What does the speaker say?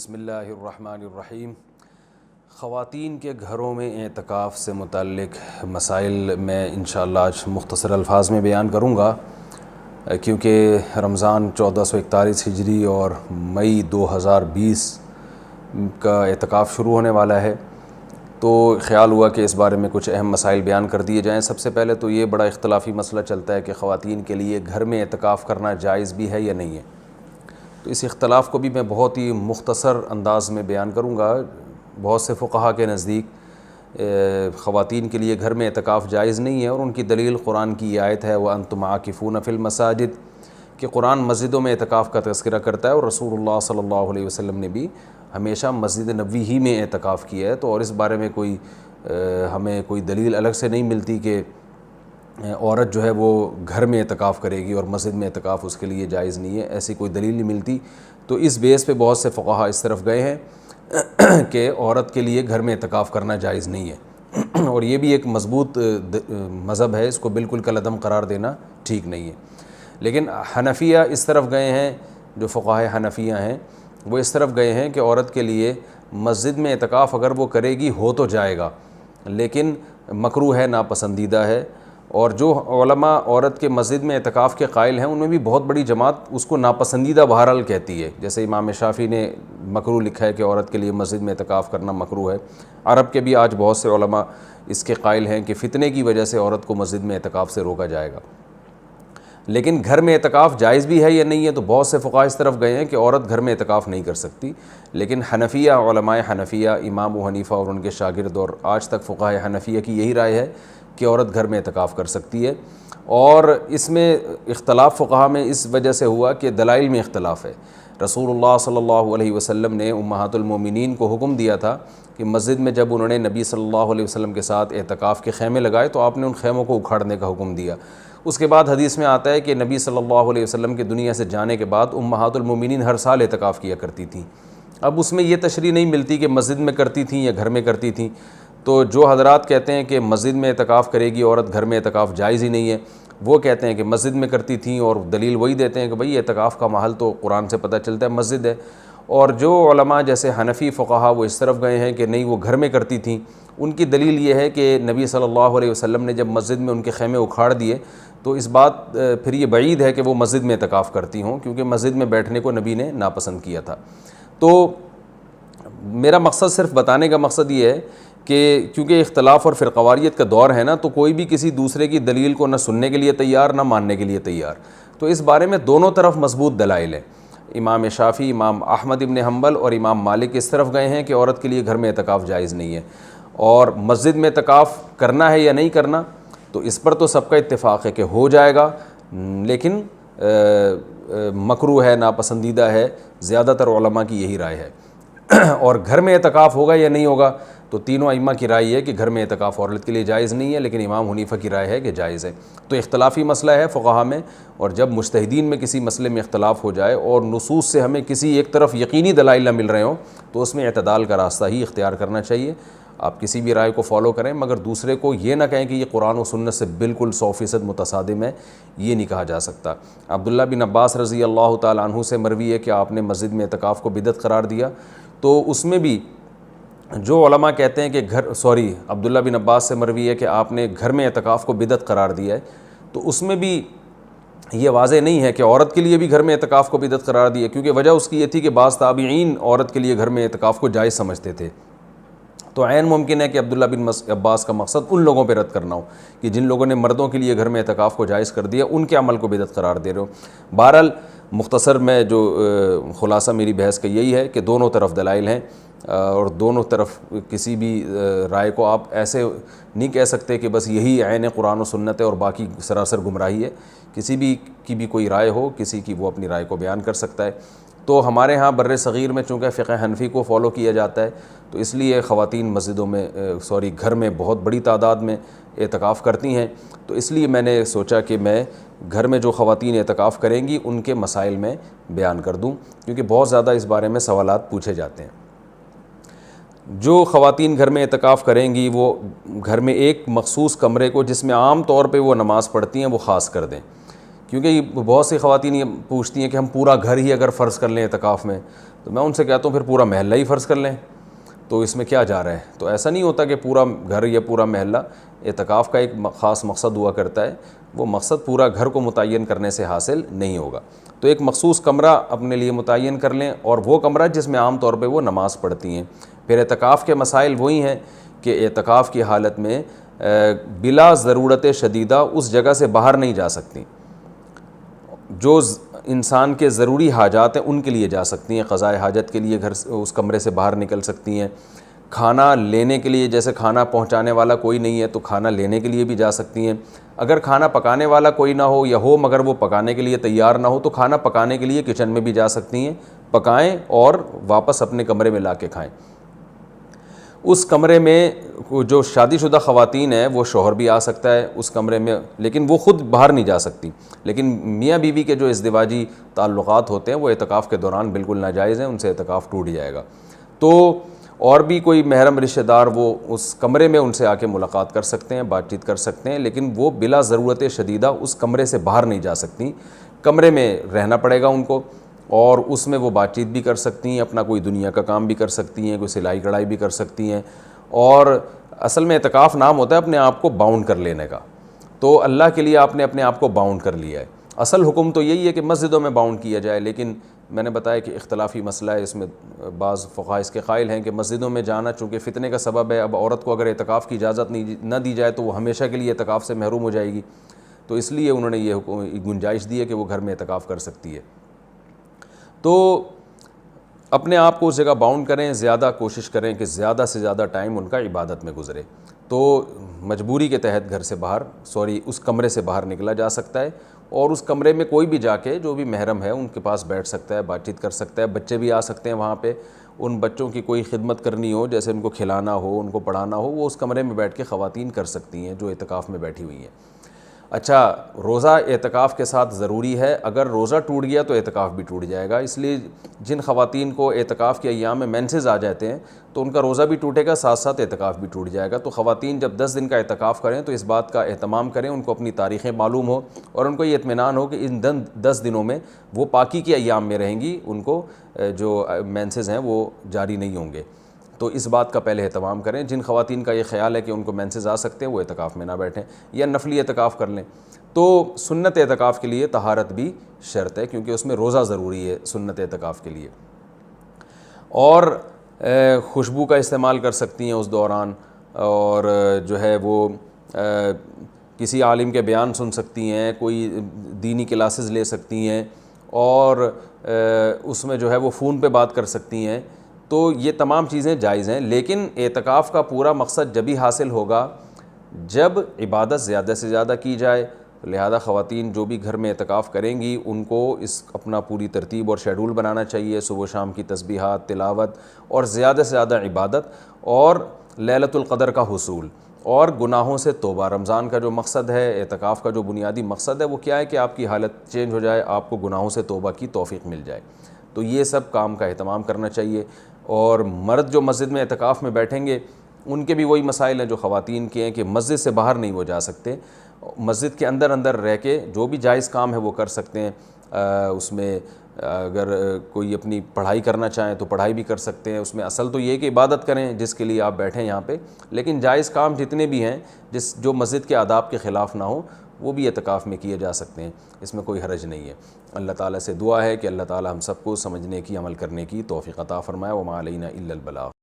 بسم اللہ الرحمن الرحیم۔ خواتین کے گھروں میں اعتکاف سے متعلق مسائل میں انشاءاللہ آج مختصر الفاظ میں بیان کروں گا، کیونکہ رمضان 1441 ہجری اور مئی 2020 کا اعتکاف شروع ہونے والا ہے، تو خیال ہوا کہ اس بارے میں کچھ اہم مسائل بیان کر دیے جائیں۔ سب سے پہلے تو یہ بڑا اختلافی مسئلہ چلتا ہے کہ خواتین کے لیے گھر میں اعتکاف کرنا جائز بھی ہے یا نہیں ہے، تو اس اختلاف کو بھی میں بہت ہی مختصر انداز میں بیان کروں گا۔ بہت سے فقہا کے نزدیک خواتین کے لیے گھر میں اعتکاف جائز نہیں ہے، اور ان کی دلیل قرآن کی یہ آیت ہے وَأَنْتُمْ عَاكِفُونَ فِي الْمَسَاجِدِ، کہ قرآن مسجدوں میں اعتکاف کا تذکرہ کرتا ہے، اور رسول اللہ صلی اللہ علیہ وسلم نے بھی ہمیشہ مسجد نبوی ہی میں اعتکاف کیا ہے، تو اور اس بارے میں ہمیں کوئی دلیل الگ سے نہیں ملتی کہ عورت جو ہے وہ گھر میں اعتکاف کرے گی اور مسجد میں اعتکاف اس کے لیے جائز نہیں ہے، ایسی کوئی دلیل نہیں ملتی۔ تو اس بیس پہ بہت سے فقہا اس طرف گئے ہیں کہ عورت کے لیے گھر میں اعتکاف کرنا جائز نہیں ہے، اور یہ بھی ایک مضبوط مذہب ہے، اس کو بالکل کالعدم قرار دینا ٹھیک نہیں ہے۔ لیکن حنفیہ اس طرف گئے ہیں، جو فقہائے حنفیہ ہیں وہ اس طرف گئے ہیں کہ عورت کے لیے مسجد میں اعتکاف اگر وہ کرے گی ہو تو جائے گا، لیکن مکروہ ہے، ناپسندیدہ ہے۔ اور جو علماء عورت کے مسجد میں اعتکاف کے قائل ہیں ان میں بھی بہت بڑی جماعت اس کو ناپسندیدہ بہرحال کہتی ہے، جیسے امام شافعی نے مکروہ لکھا ہے کہ عورت کے لیے مسجد میں اعتکاف کرنا مکروہ ہے۔ عرب کے بھی آج بہت سے علماء اس کے قائل ہیں کہ فتنے کی وجہ سے عورت کو مسجد میں اعتکاف سے روکا جائے گا۔ لیکن گھر میں اعتکاف جائز بھی ہے یا نہیں ہے، تو بہت سے فقہا اس طرف گئے ہیں کہ عورت گھر میں اعتکاف نہیں کر سکتی، لیکن حنفیہ علماء حنفیہ امام ابو حنیفہ اور ان کے شاگرد اور آج تک فقہائے حنفیہ کی یہی رائے ہے کہ عورت گھر میں اعتکاف کر سکتی ہے۔ اور اس میں اختلاف فقہا میں اس وجہ سے ہوا کہ دلائل میں اختلاف ہے۔ رسول اللہ صلی اللہ علیہ وسلم نے امہات المومنین کو حکم دیا تھا کہ مسجد میں جب انہوں نے نبی صلی اللہ علیہ وسلم کے ساتھ اعتکاف کے خیمے لگائے تو آپ نے ان خیموں کو اکھاڑنے کا حکم دیا۔ اس کے بعد حدیث میں آتا ہے کہ نبی صلی اللہ علیہ وسلم کے دنیا سے جانے کے بعد امہات المومنین ہر سال اعتکاف کیا کرتی تھیں۔ اب اس میں یہ تشریح نہیں ملتی کہ مسجد میں کرتی تھیں یا گھر میں کرتی تھیں، تو جو حضرات کہتے ہیں کہ مسجد میں اعتکاف کرے گی عورت، گھر میں اعتکاف جائز ہی نہیں ہے، وہ کہتے ہیں کہ مسجد میں کرتی تھیں، اور دلیل وہی دیتے ہیں کہ بھئی اعتکاف کا محل تو قرآن سے پتہ چلتا ہے مسجد ہے۔ اور جو علماء جیسے حنفی فقہا وہ اس طرف گئے ہیں کہ نہیں وہ گھر میں کرتی تھیں، ان کی دلیل یہ ہے کہ نبی صلی اللہ علیہ وسلم نے جب مسجد میں ان کے خیمے اکھاڑ دیے تو اس بات پھر یہ بعید ہے کہ وہ مسجد میں اعتکاف کرتی ہوں، کیونکہ مسجد میں بیٹھنے کو نبی نے ناپسند کیا تھا۔ تو میرا مقصد صرف بتانے کا مقصد یہ ہے کہ کیونکہ اختلاف اور فرقواریت کا دور ہے نا، تو کوئی بھی کسی دوسرے کی دلیل کو نہ سننے کے لیے تیار نہ ماننے کے لیے تیار، تو اس بارے میں دونوں طرف مضبوط دلائل ہیں۔ امام شافعی، امام احمد ابن حنبل اور امام مالک اس طرف گئے ہیں کہ عورت کے لیے گھر میں اعتکاف جائز نہیں ہے، اور مسجد میں اعتکاف کرنا ہے یا نہیں کرنا، تو اس پر تو سب کا اتفاق ہے کہ ہو جائے گا، لیکن مکروہ ہے، ناپسندیدہ ہے، زیادہ تر علماء کی یہی رائے ہے۔ اور گھر میں اعتکاف ہوگا یا نہیں ہوگا، تو تینوں ائمہ کی رائے ہے کہ گھر میں اعتکاف عورت کے لیے جائز نہیں ہے، لیکن امام حنیفہ کی رائے ہے کہ جائز ہے۔ تو اختلافی مسئلہ ہے فقہا میں، اور جب مجتہدین میں کسی مسئلے میں اختلاف ہو جائے اور نصوص سے ہمیں کسی ایک طرف یقینی دلائل نہ مل رہے ہوں، تو اس میں اعتدال کا راستہ ہی اختیار کرنا چاہیے۔ آپ کسی بھی رائے کو فالو کریں، مگر دوسرے کو یہ نہ کہیں کہ یہ قرآن و سنت سے بالکل 100% متصادم ہے، یہ نہیں کہا جا سکتا۔ عبداللہ بن عباس رضی اللہ تعالیٰ عنہ سے مروی ہے کہ آپ نے مسجد میں اعتکاف کو بدعت قرار دیا، تو اس میں بھی جو علماء کہتے ہیں کہ عبداللہ بن عباس سے مروی ہے کہ آپ نے گھر میں اعتکاف کو بدعت قرار دیا ہے، تو اس میں بھی یہ واضح نہیں ہے کہ عورت کے لیے بھی گھر میں اعتکاف کو بدعت قرار دیا، کیونکہ وجہ اس کی یہ تھی کہ بعض تابعین عورت کے لیے گھر میں اعتکاف کو جائز سمجھتے تھے۔ تو عین ممکن ہے کہ عبداللہ بن عباس کا مقصد ان لوگوں پہ رد کرنا ہو کہ جن لوگوں نے مردوں کے لیے گھر میں اعتکاف کو جائز کر دیا، ان کے عمل کو بدعت قرار دے رہے ہو۔ بہرحال مختصر میں جو خلاصہ میری بحث کا یہی ہے کہ دونوں طرف دلائل ہیں، اور دونوں طرف کسی بھی رائے کو آپ ایسے نہیں کہہ سکتے کہ بس یہی عین قرآن و سنت ہے اور باقی سراسر گمراہی ہے۔ کسی بھی کی بھی کوئی رائے ہو، کسی کی وہ اپنی رائے کو بیان کر سکتا ہے۔ تو ہمارے ہاں بر صغیر میں چونکہ فقہ حنفی کو فالو کیا جاتا ہے، تو اس لیے خواتین مسجدوں میں گھر میں بہت بڑی تعداد میں اعتکاف کرتی ہیں، تو اس لیے میں نے سوچا کہ میں گھر میں جو خواتین اعتکاف کریں گی ان کے مسائل میں بیان کر دوں، کیونکہ بہت زیادہ اس بارے میں سوالات پوچھے جاتے ہیں۔ جو خواتین گھر میں اعتکاف کریں گی وہ گھر میں ایک مخصوص کمرے کو جس میں عام طور پہ وہ نماز پڑھتی ہیں وہ خاص کر دیں، کیونکہ بہت سی خواتین یہ پوچھتی ہیں کہ ہم پورا گھر ہی اگر فرض کر لیں اعتکاف میں، تو میں ان سے کہتا ہوں پھر پورا محلہ ہی فرض کر لیں، تو اس میں کیا جا رہا ہے؟ تو ایسا نہیں ہوتا کہ پورا گھر یا پورا محلہ، اعتکاف کا ایک خاص مقصد ہوا کرتا ہے، وہ مقصد پورا گھر کو متعین کرنے سے حاصل نہیں ہوگا۔ تو ایک مخصوص کمرہ اپنے لیے متعین کر لیں، اور وہ کمرہ جس میں عام طور پہ وہ نماز پڑھتی ہیں۔ پھر اعتکاف کے مسائل وہی ہیں کہ اعتکاف کی حالت میں بلا ضرورت شدیدہ اس جگہ سے باہر نہیں جا سکتی، جو انسان کے ضروری حاجات ہیں ان کے لیے جا سکتی ہیں، قضائے حاجت کے لیے گھر سے اس کمرے سے باہر نکل سکتی ہیں، کھانا لینے کے لیے، جیسے کھانا پہنچانے والا کوئی نہیں ہے تو کھانا لینے کے لیے بھی جا سکتی ہیں، اگر کھانا پکانے والا کوئی نہ ہو یا ہو مگر وہ پکانے کے لیے تیار نہ ہو تو کھانا پکانے کے لیے کچن میں بھی جا سکتی ہیں، پکائیں اور واپس اپنے کمرے میں لا کے کھائیں۔ اس کمرے میں جو شادی شدہ خواتین ہیں وہ شوہر بھی آ سکتا ہے اس کمرے میں، لیکن وہ خود باہر نہیں جا سکتی، لیکن میاں بیوی کے جو ازدواجی تعلقات ہوتے ہیں وہ اعتکاف کے دوران بالکل ناجائز ہیں، ان سے اعتکاف ٹوٹ جائے گا۔ تو اور بھی کوئی محرم رشتہ دار وہ اس کمرے میں ان سے آ کے ملاقات کر سکتے ہیں، بات چیت کر سکتے ہیں، لیکن وہ بلا ضرورت شدیدہ اس کمرے سے باہر نہیں جا سکتی، کمرے میں رہنا پڑے گا ان کو، اور اس میں وہ بات چیت بھی کر سکتی ہیں، اپنا کوئی دنیا کا کام بھی کر سکتی ہیں، کوئی سلائی کڑھائی بھی کر سکتی ہیں۔ اور اصل میں اعتکاف نام ہوتا ہے اپنے آپ کو باؤنڈ کر لینے کا، تو اللہ کے لیے آپ نے اپنے آپ کو باؤنڈ کر لیا ہے۔ اصل حکم تو یہی ہے کہ مسجدوں میں باؤنڈ کیا جائے، لیکن میں نے بتایا کہ اختلافی مسئلہ ہے، اس میں بعض فقہاء اس کے قائل ہیں کہ مسجدوں میں جانا چونکہ فتنے کا سبب ہے، اب عورت کو اگر اعتکاف کی اجازت نہ دی جائے تو وہ ہمیشہ کے لیے اعتکاف سے محروم ہو جائے گی، تو اس لیے انہوں نے یہ گنجائش دی ہے کہ وہ گھر میں اعتکاف کر سکتی ہے۔ تو اپنے آپ کو اس جگہ باؤنڈ کریں، زیادہ کوشش کریں کہ زیادہ سے زیادہ ٹائم ان کا عبادت میں گزرے۔ تو مجبوری کے تحت گھر سے باہر اس کمرے سے باہر نکلا جا سکتا ہے، اور اس کمرے میں کوئی بھی جا کے جو بھی محرم ہے ان کے پاس بیٹھ سکتا ہے، بات چیت کر سکتا ہے، بچے بھی آ سکتے ہیں وہاں پہ، ان بچوں کی کوئی خدمت کرنی ہو، جیسے ان کو کھلانا ہو، ان کو پڑھانا ہو، وہ اس کمرے میں بیٹھ کے خواتین کر سکتی ہیں جو اعتکاف میں بیٹھی ہوئی ہیں۔ اچھا، روزہ اعتکاف کے ساتھ ضروری ہے، اگر روزہ ٹوٹ گیا تو اعتکاف بھی ٹوٹ جائے گا، اس لیے جن خواتین کو اعتکاف کے ایام میں مینسز آ جاتے ہیں تو ان کا روزہ بھی ٹوٹے گا، ساتھ ساتھ اعتکاف بھی ٹوٹ جائے گا۔ تو خواتین جب 10 دن کا اعتکاف کریں تو اس بات کا اہتمام کریں، ان کو اپنی تاریخیں معلوم ہو اور ان کو یہ اطمینان ہو کہ ان 10 دنوں میں وہ پاکی کے ایام میں رہیں گی، ان کو جو مینسز ہیں وہ جاری نہیں ہوں گے، تو اس بات کا پہلے اہتمام کریں۔ جن خواتین کا یہ خیال ہے کہ ان کو مینسز آ سکتے ہیں وہ اعتکاف میں نہ بیٹھیں یا نفلی اعتکاف کر لیں۔ تو سنت اعتکاف کے لیے طہارت بھی شرط ہے، کیونکہ اس میں روزہ ضروری ہے سنت اعتکاف کے لیے، اور خوشبو کا استعمال کر سکتی ہیں اس دوران، اور جو ہے وہ کسی عالم کے بیان سن سکتی ہیں، کوئی دینی کلاسز لے سکتی ہیں، اور اس میں جو ہے وہ فون پہ بات کر سکتی ہیں، تو یہ تمام چیزیں جائز ہیں۔ لیکن اعتکاف کا پورا مقصد جبھی حاصل ہوگا جب عبادت زیادہ سے زیادہ کی جائے، لہذا خواتین جو بھی گھر میں اعتکاف کریں گی ان کو اپنا پوری ترتیب اور شیڈول بنانا چاہیے، صبح و شام کی تسبیحات، تلاوت، اور زیادہ سے زیادہ عبادت، اور لیلۃ القدر کا حصول، اور گناہوں سے توبہ۔ رمضان کا جو مقصد ہے، اعتکاف کا جو بنیادی مقصد ہے وہ کیا ہے کہ آپ کی حالت چینج ہو جائے، آپ کو گناہوں سے توبہ کی توفیق مل جائے، تو یہ سب کام کا اہتمام کرنا چاہیے۔ اور مرد جو مسجد میں اعتکاف میں بیٹھیں گے ان کے بھی وہی مسائل ہیں جو خواتین کے ہیں کہ مسجد سے باہر نہیں وہ جا سکتے، مسجد کے اندر رہ کے جو بھی جائز کام ہے وہ کر سکتے ہیں، اس میں اگر کوئی اپنی پڑھائی کرنا چاہیں تو پڑھائی بھی کر سکتے ہیں، اس میں اصل تو یہ کہ عبادت کریں جس کے لیے آپ بیٹھیں یہاں پہ، لیکن جائز کام جتنے بھی ہیں جو مسجد کے آداب کے خلاف نہ ہوں وہ بھی اعتکاف میں کیے جا سکتے ہیں، اس میں کوئی حرج نہیں ہے۔ اللہ تعالیٰ سے دعا ہے کہ اللہ تعالیٰ ہم سب کو سمجھنے کی، عمل کرنے کی توفیق عطا فرمائے۔ وما علینا الا البلاغ۔